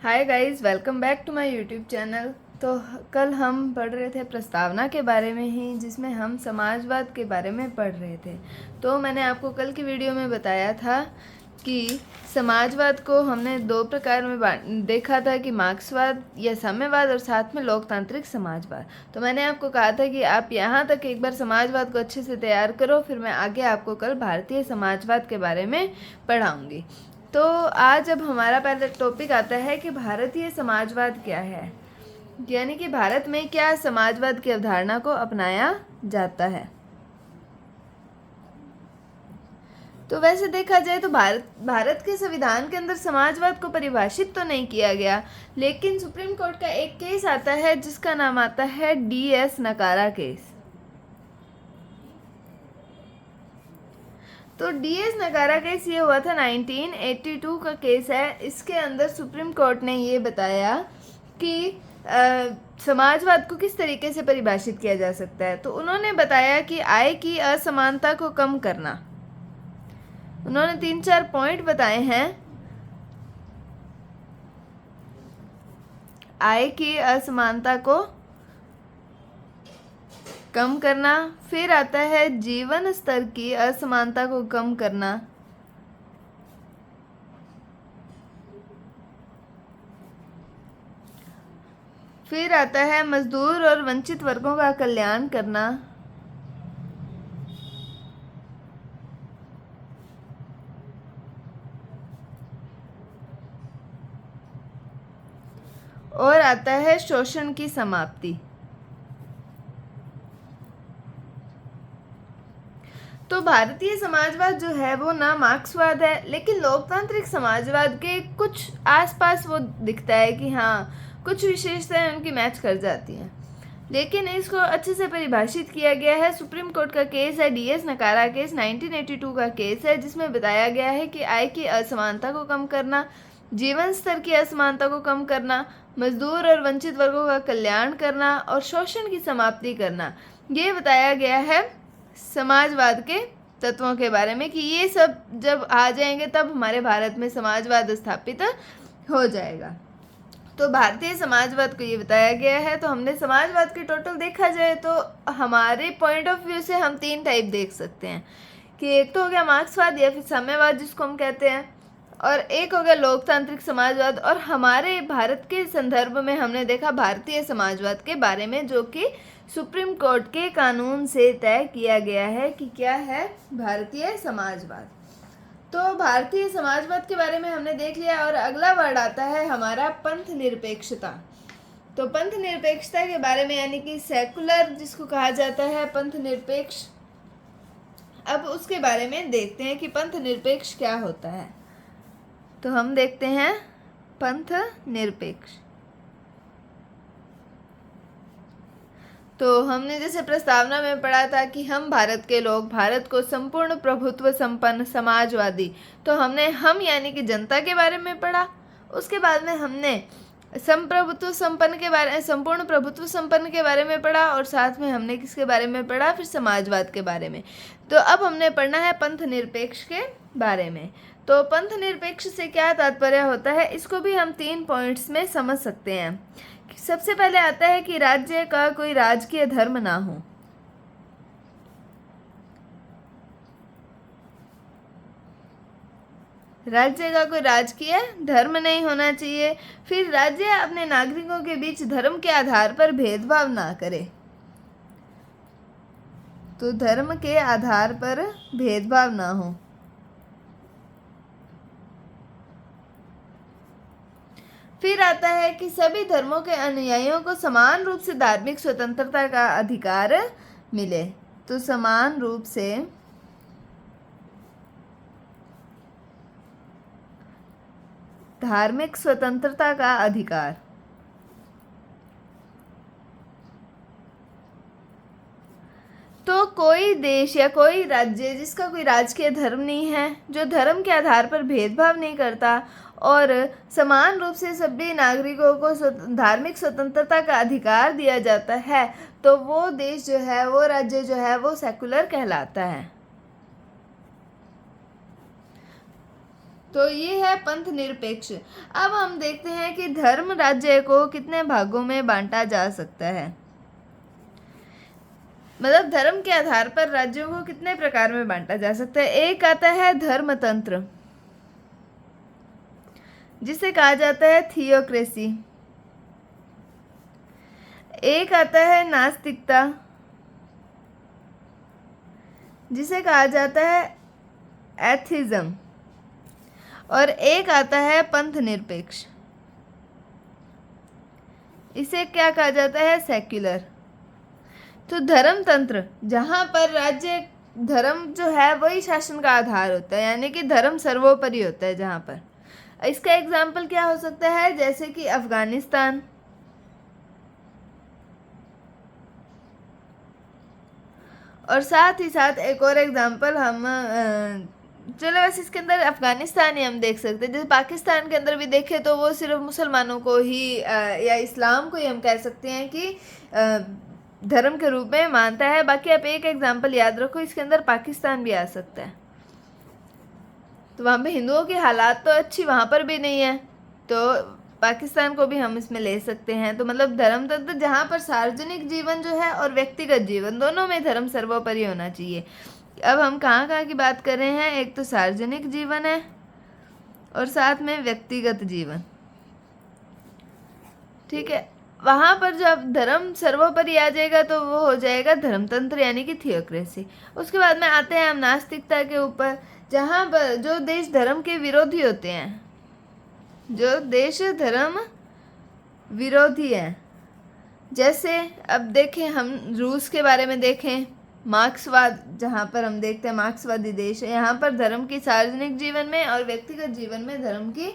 Hi guys, welcome back to my YouTube channel. तो कल हम पढ़ रहे थे प्रस्तावना के बारे में ही, जिसमें हम समाजवाद के बारे में पढ़ रहे थे। तो मैंने आपको कल की वीडियो में बताया था कि समाजवाद को हमने दो प्रकार में देखा था कि मार्क्सवाद या साम्यवाद और साथ में लोकतांत्रिक समाजवाद। तो मैंने आपको कहा था कि आप यहाँ तक एक बार समाजवाद को अच्छे से तैयार करो, फिर मैं आगे आपको कल भारतीय समाजवाद के बारे में पढ़ाऊँगी। तो आज अब हमारा पहला टॉपिक आता है कि भारतीय समाजवाद क्या है, यानी कि भारत में क्या समाजवाद की अवधारणा को अपनाया जाता है। तो वैसे देखा जाए तो भारत के संविधान के अंदर समाजवाद को परिभाषित तो नहीं किया गया, लेकिन सुप्रीम कोर्ट का एक केस आता है जिसका नाम आता है DS नकारा केस। तो DS नकारा केस ये हुआ था 1982 का केस है। इसके अंदर सुप्रीम कोर्ट ने ये बताया कि समाजवाद को किस तरीके से परिभाषित किया जा सकता है। तो उन्होंने बताया कि आय की असमानता को कम करना। उन्होंने 3-4 पॉइंट बताए हैं। आय की असमानता को कम करना, फिर आता है जीवन स्तर की असमानता को कम करना, फिर आता है मजदूर और वंचित वर्गों का कल्याण करना, और आता है शोषण की समाप्ति। तो भारतीय समाजवाद जो है वो ना मार्क्सवाद है, लेकिन लोकतांत्रिक समाजवाद के कुछ आसपास वो दिखता है कि हाँ, कुछ विशेषताएं उनकी मैच कर जाती हैं। लेकिन इसको अच्छे से परिभाषित किया गया है। सुप्रीम कोर्ट का केस है DS नकारा केस, 1982 का केस है, जिसमें बताया गया है कि आय की असमानता को कम करना, जीवन स्तर की असमानता को कम करना, मजदूर और वंचित वर्गों का कल्याण करना और शोषण की समाप्ति करना, ये बताया गया है समाजवाद के तत्वों के बारे में कि ये सब जब आ जाएंगे तब हमारे भारत में समाजवाद स्थापित हो जाएगा। तो भारतीय समाजवाद को ये बताया गया है। तो हमने समाजवाद के टोटल देखा जाए तो हमारे पॉइंट ऑफ व्यू से हम 3 टाइप देख सकते हैं कि एक तो हो गया मार्क्सवाद या फिर साम्यवाद जिसको हम कहते हैं, और एक हो गया लोकतांत्रिक समाजवाद। और हमारे भारत के संदर्भ में हमने देखा भारतीय समाजवाद के बारे में, जो कि सुप्रीम कोर्ट के कानून से तय किया गया है कि क्या है भारतीय समाजवाद। तो भारतीय समाजवाद के बारे में हमने देख लिया, और अगला वर्ड आता है हमारा पंथ निरपेक्षता। तो पंथ निरपेक्षता के बारे में, यानी कि सेकुलर जिसको कहा जाता है, पंथ निरपेक्ष, अब उसके बारे में देखते हैं कि पंथ निरपेक्ष क्या होता है। तो हम देखते हैं पंथ निरपेक्ष। तो हमने जैसे प्रस्तावना में पढ़ा था कि हम भारत के लोग भारत को संपूर्ण प्रभुत्व संपन्न समाजवादी, तो हमने हम यानी कि जनता के बारे में पढ़ा। उसके बाद में हमने संप्रभुत्व संपन्न के बारे संपूर्ण प्रभुत्व संपन्न के बारे में पढ़ा, और साथ में हमने किसके बारे में पढ़ा, फिर समाजवाद के बारे में। तो अब हमने पढ़ना है पंथ निरपेक्ष के बारे में। तो पंथ निरपेक्ष से क्या तात्पर्य होता है, इसको भी हम 3 पॉइंट्स में समझ सकते हैं। सबसे पहले आता है कि राज्य का कोई राजकीय धर्म ना हो। राज्य का कोई राजकीय धर्म नहीं होना चाहिए। फिर राज्य अपने नागरिकों के बीच धर्म के आधार पर भेदभाव ना करे। तो धर्म के आधार पर भेदभाव ना हो। फिर आता है कि सभी धर्मों के अनुयायियों को समान रूप से धार्मिक स्वतंत्रता का अधिकार मिले। तो समान रूप से धार्मिक स्वतंत्रता का अधिकार। तो कोई देश या कोई राज्य जिसका कोई राजकीय धर्म नहीं है, जो धर्म के आधार पर भेदभाव नहीं करता और समान रूप से सभी नागरिकों को धार्मिक स्वतंत्रता का अधिकार दिया जाता है, तो वो देश जो है, वो राज्य जो है, वो सेकुलर कहलाता है। तो ये है पंथ निरपेक्ष। अब हम देखते हैं कि धर्म राज्य को कितने भागों में बांटा जा सकता है, मतलब धर्म के आधार पर राज्यों को कितने प्रकार में बांटा जा सकता है। एक आता है धर्मतंत्र, जिसे कहा जाता है थियोक्रेसी। एक आता है नास्तिकता, जिसे कहा जाता है एथिज्म। और एक आता है पंथ निरपेक्ष, इसे क्या कहा जाता है, सेक्युलर। तो धर्म तंत्र, जहाँ पर राज्य धर्म जो है वही शासन का आधार होता है, यानी कि धर्म सर्वोपरि होता है जहाँ पर। इसका एग्जाम्पल क्या हो सकता है, जैसे कि अफगानिस्तान, और साथ ही साथ एक और एग्जाम्पल हम चलो वैसे इसके अंदर अफगानिस्तान ही हम देख सकते हैं। जैसे पाकिस्तान के अंदर भी देखें तो वो सिर्फ मुसलमानों को ही या इस्लाम को ही हम कह सकते हैं कि धर्म के रूप में मानता है। बाकी आप एक एग्जाम्पल याद रखो, इसके अंदर पाकिस्तान भी आ सकता है। तो वहाँ पे हिंदुओं की हालात तो अच्छी वहाँ पर भी नहीं है, तो पाकिस्तान को भी हम इसमें ले सकते हैं। तो मतलब धर्म तंत्र जहाँ पर सार्वजनिक जीवन जो है और व्यक्तिगत जीवन दोनों में धर्म सर्वोपरि होना चाहिए। अब हम कहाँ कहाँ की बात कर रहे हैं, एक तो सार्वजनिक जीवन है और साथ में व्यक्तिगत जीवन, ठीक है। वहाँ पर जब धर्म सर्वोपरि आ जाएगा तो वो हो जाएगा धर्मतंत्र यानी कि थियोक्रेसी। उसके बाद में आते हैं हम नास्तिकता के ऊपर, जहाँ पर जो देश धर्म के विरोधी होते हैं, जो देश धर्म विरोधी हैं, जैसे अब देखें हम रूस के बारे में देखें, मार्क्सवाद, जहाँ पर हम देखते हैं मार्क्सवादी देश है, यहाँ पर धर्म की सार्वजनिक जीवन में और व्यक्तिगत जीवन में धर्म की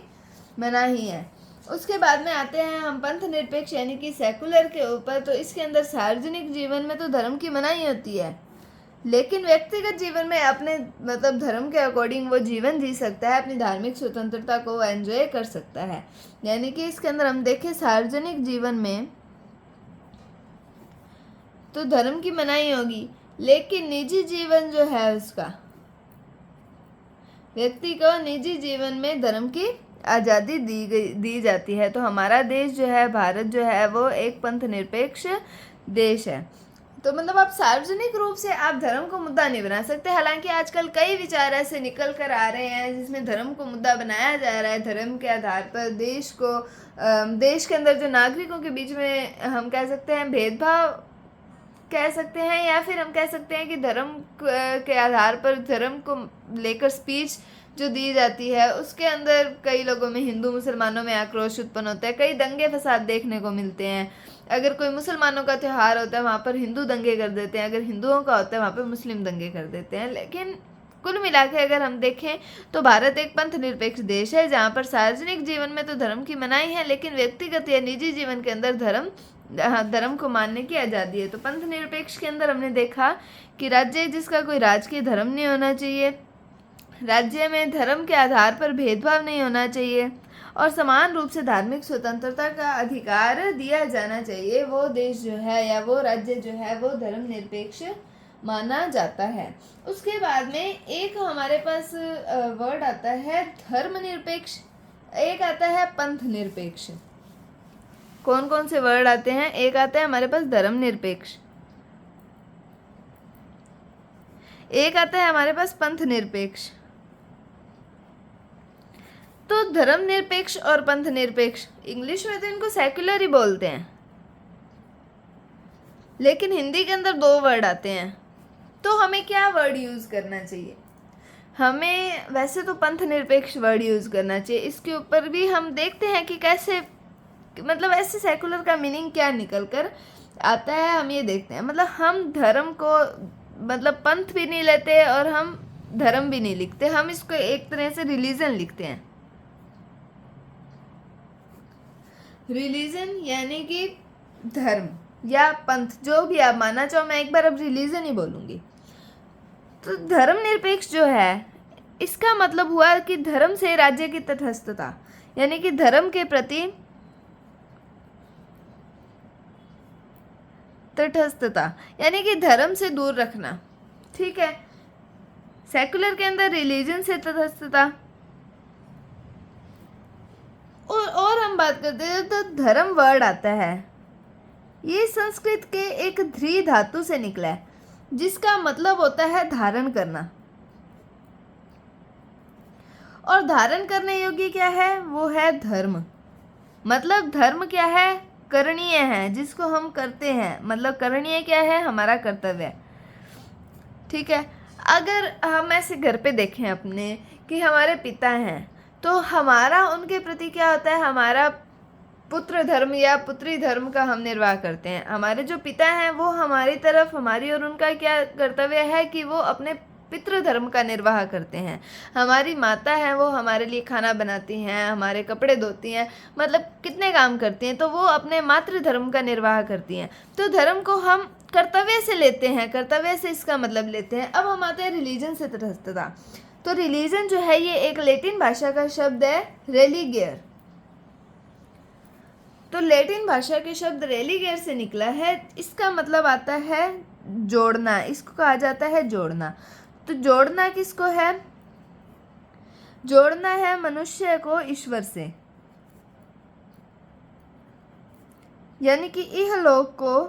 मनाही है। उसके बाद में आते हैं हम पंथ निरपेक्ष यानी कि सेकुलर के ऊपर। तो इसके अंदर सार्वजनिक जीवन में तो धर्म की मनाही होती है, लेकिन व्यक्तिगत जीवन में अपने मतलब धर्म के अकॉर्डिंग वो जीवन जी सकता है, अपनी धार्मिक स्वतंत्रता को वो एंजॉय कर सकता है। यानी कि इसके अंदर हम देखें सार्वजनिक जीवन में तो धर्म की मनाही होगी, लेकिन निजी जीवन जो है उसका, व्यक्ति को निजी जीवन में धर्म की आज़ादी दी जाती है। तो हमारा देश जो है, भारत जो है, वो एक पंथ निरपेक्ष देश है। तो मतलब आप सार्वजनिक रूप से आप धर्म को मुद्दा नहीं बना सकते। हालांकि आजकल कई विचार ऐसे निकल कर आ रहे हैं जिसमें धर्म को मुद्दा बनाया जा रहा है। धर्म के आधार पर देश को देश के अंदर जो नागरिकों के बीच में हम कह सकते हैं भेदभाव कह सकते हैं, या फिर हम कह सकते हैं कि धर्म के आधार पर धर्म को लेकर स्पीच जो दी जाती है उसके अंदर कई लोगों में, हिंदू मुसलमानों में आक्रोश उत्पन्न होता है। कई दंगे फसाद देखने को मिलते हैं। अगर कोई मुसलमानों का त्यौहार होता है वहाँ पर हिंदू दंगे कर देते हैं, अगर हिंदुओं का होता है वहाँ पर मुस्लिम दंगे कर देते हैं। लेकिन कुल मिला के अगर हम देखें तो भारत एक पंथ निरपेक्ष देश है, जहाँ पर सार्वजनिक जीवन में तो धर्म की मनाही है, लेकिन व्यक्तिगत या निजी जीवन के अंदर धर्म को मानने की आज़ादी है। तो पंथ निरपेक्ष के अंदर हमने देखा कि राज्य जिसका कोई राजकीय धर्म नहीं होना चाहिए, राज्य में धर्म के आधार पर भेदभाव नहीं होना चाहिए और समान रूप से धार्मिक स्वतंत्रता का अधिकार दिया जाना चाहिए, वो देश जो है या वो राज्य जो है वो धर्म निरपेक्ष माना जाता है। उसके बाद में एक हमारे पास वर्ड आता है धर्मनिरपेक्ष, एक आता है पंथ निरपेक्ष। कौन कौन से वर्ड आते हैं? एक आता है हमारे पास धर्मनिरपेक्ष, एक आता है हमारे पास पंथ निरपेक्ष। तो धर्मनिरपेक्ष और पंथ निरपेक्ष, इंग्लिश में तो इनको सेक्युलर ही बोलते हैं, लेकिन हिंदी के अंदर दो वर्ड आते हैं। तो हमें क्या वर्ड यूज़ करना चाहिए? हमें वैसे तो पंथ निरपेक्ष वर्ड यूज़ करना चाहिए। इसके ऊपर भी हम देखते हैं कि कैसे, मतलब ऐसे सेकुलर का मीनिंग क्या निकल कर आता है, हम ये देखते हैं। मतलब हम धर्म को मतलब पंथ भी नहीं लेते और हम धर्म भी नहीं लिखते, हम इसको एक तरह से रिलीजन लिखते हैं। रिलीजन यानी कि धर्म या पंथ, जो भी आप मानना चाहो। मैं एक बार अब रिलीजन ही बोलूँगी। तो धर्मनिरपेक्ष जो है इसका मतलब हुआ कि धर्म से राज्य की तटस्थता, यानी कि धर्म के प्रति तटस्थता, यानी कि धर्म से दूर रखना, ठीक है। सेकुलर के अंदर रिलीजन से तटस्थता, बात करते हैं तो धर्म वर्ड आता है, ये संस्कृत के एक ध्री धातु से निकला है जिसका मतलब होता है धारण करना। और धारण करने योग्य क्या है, वो है धर्म। मतलब धर्म क्या है, करणीय है, जिसको हम करते हैं। मतलब करणीय क्या है, हमारा कर्तव्य। ठीक है, अगर हम ऐसे घर पे देखें अपने कि हमारे पिता हैं तो हमारा उनके प्रति क्या होता है, हमारा पुत्र धर्म या पुत्री धर्म का हम निर्वाह करते हैं। हमारे जो पिता हैं वो हमारी तरफ, हमारी और उनका क्या कर्तव्य है कि वो अपने पितृ धर्म का निर्वाह करते हैं। हमारी माता है वो हमारे लिए खाना बनाती हैं, हमारे कपड़े धोती हैं, मतलब कितने काम करती हैं, तो वो अपने मातृ धर्म का निर्वाह करती हैं। तो धर्म को हम कर्तव्य से लेते हैं, कर्तव्य से इसका मतलब लेते हैं। अब हम आते हैं रिलीजन से तटस्थता। तो रिलीजन जो है ये एक लैटिन भाषा का शब्द है, रेलिगियर। तो लैटिन भाषा के शब्द रेलिगियर से निकला है। इसका मतलब आता है जोड़ना, इसको कहा जाता है जोड़ना। तो जोड़ना किसको है, जोड़ना है मनुष्य को ईश्वर से, यानी कि इहलोक को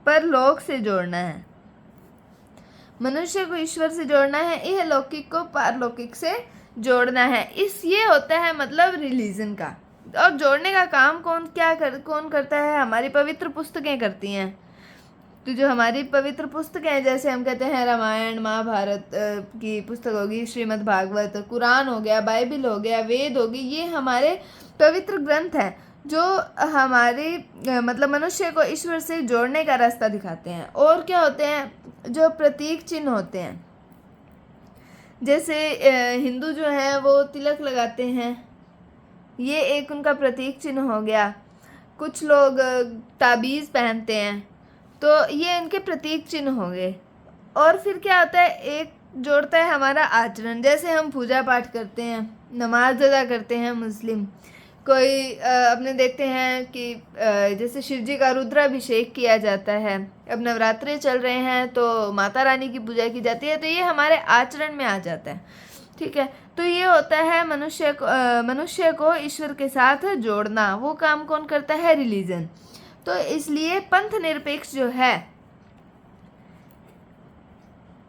परलोक से जोड़ना है। मनुष्य को ईश्वर से जोड़ना है, इहलौकिक को पारलौकिक से जोड़ना है। ये होता है मतलब रिलीजन का। और जोड़ने का काम कौन करता है, हमारी पवित्र पुस्तकें करती हैं। तो जो हमारी पवित्र पुस्तकें हैं, जैसे हम कहते हैं रामायण महाभारत की पुस्तक होगी, श्रीमद् भागवत, कुरान हो गया, बाइबल हो गया, वेद होगी, ये हमारे पवित्र ग्रंथ हैं जो हमारी मतलब मनुष्य को ईश्वर से जोड़ने का रास्ता दिखाते हैं। और क्या होते हैं, जो प्रतीक चिन्ह होते हैं, जैसे हिंदू जो हैं वो तिलक लगाते हैं, ये एक उनका प्रतीक चिन्ह हो गया। कुछ लोग ताबीज़ पहनते हैं, तो ये इनके प्रतीक चिन्ह हो गए। और फिर क्या होता है, एक जोड़ता है हमारा आचरण। जैसे हम पूजा पाठ करते हैं, नमाज अदा करते हैं मुस्लिम, कोई अपने देखते हैं कि जैसे शिव जी का रुद्राभिषेक किया जाता है। अब नवरात्रे चल रहे हैं तो माता रानी की पूजा की जाती है, तो ये हमारे आचरण में आ जाता है। ठीक है, तो ये होता है मनुष्य को ईश्वर के साथ जोड़ना। वो काम कौन करता है, रिलीजन। तो इसलिए पंथ निरपेक्ष जो है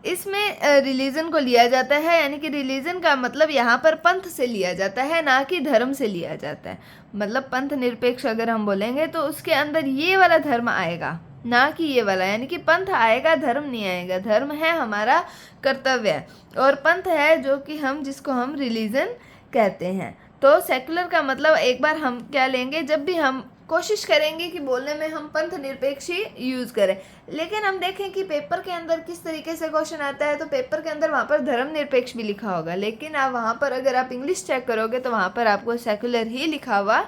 इसमें रिलीजन को लिया जाता है, यानी कि रिलीजन का मतलब यहाँ पर पंथ से लिया जाता है, ना कि धर्म से लिया जाता है। मतलब पंथ निरपेक्ष अगर हम बोलेंगे तो उसके अंदर ये वाला धर्म आएगा, ना कि ये वाला, यानी कि पंथ आएगा, धर्म नहीं आएगा। धर्म है हमारा कर्तव्य और पंथ है जो कि जिसको हम रिलीजन कहते हैं। तो सेकुलर का मतलब एक बार हम क्या लेंगे, जब भी हम कोशिश करेंगे कि बोलने में हम पंथ निरपेक्ष ही यूज़ करें, लेकिन हम देखें कि पेपर के अंदर किस तरीके से क्वेश्चन आता है। तो पेपर के अंदर वहाँ पर धर्म निरपेक्ष भी लिखा होगा, लेकिन आप वहाँ पर अगर आप इंग्लिश चेक करोगे तो वहाँ पर आपको सेकुलर ही लिखा हुआ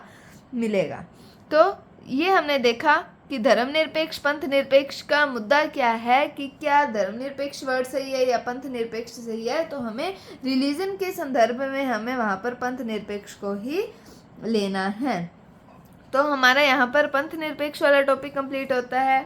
मिलेगा। तो ये हमने देखा कि धर्म निरपेक्ष पंथ निरपेक्ष का मुद्दा क्या है, कि क्या धर्म निरपेक्ष वर्ड सही है या पंथ निरपेक्ष सही है। तो हमें रिलीजन के संदर्भ में हमें वहाँ पर पंथ निरपेक्ष को ही लेना है। तो हमारा यहाँ पर पंथ निरपेक्ष वाला टॉपिक कंप्लीट होता है।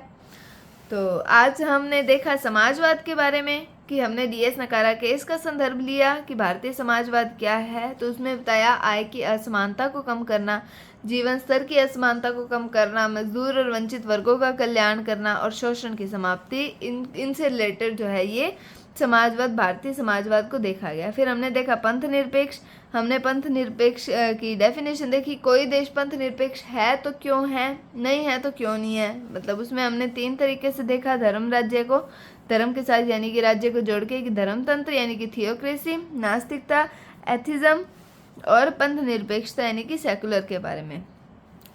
तो आज हमने देखा समाजवाद के बारे में, कि हमने DS नकारा केस का संदर्भ लिया कि भारतीय समाजवाद क्या है। तो उसमें बताया आय की असमानता को कम करना, जीवन स्तर की असमानता को कम करना, मजदूर और वंचित वर्गों का कल्याण करना और शोषण की समाप्ति, इनसे रिलेटेड जो है ये समाजवाद, भारतीय समाजवाद को देखा गया। फिर हमने देखा पंथ निरपेक्ष। हमने पंथ निरपेक्ष की डेफिनेशन देखी, कोई देश पंथ निरपेक्ष है तो क्यों है, नहीं है तो क्यों नहीं है। मतलब उसमें हमने 3 तरीके से देखा, धर्म राज्य को, धर्म के साथ यानी कि राज्य को जोड़ के, कि धर्मतंत्र यानी कि थियोक्रेसी, नास्तिकता एथिज्म, और पंथ निरपेक्षता यानी कि सेकुलर के बारे में।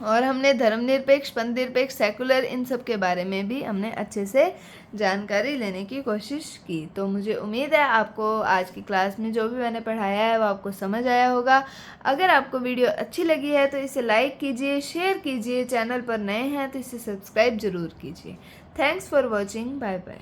और हमने धर्मनिरपेक्ष, पंथ निरपेक्ष, सेकुलर, इन सब के बारे में भी हमने अच्छे से जानकारी लेने की कोशिश की। तो मुझे उम्मीद है आपको आज की क्लास में जो भी मैंने पढ़ाया है वो आपको समझ आया होगा। अगर आपको वीडियो अच्छी लगी है तो इसे लाइक कीजिए, शेयर कीजिए, चैनल पर नए हैं तो इसे सब्सक्राइब ज़रूर कीजिए। Thanks for watching, bye bye.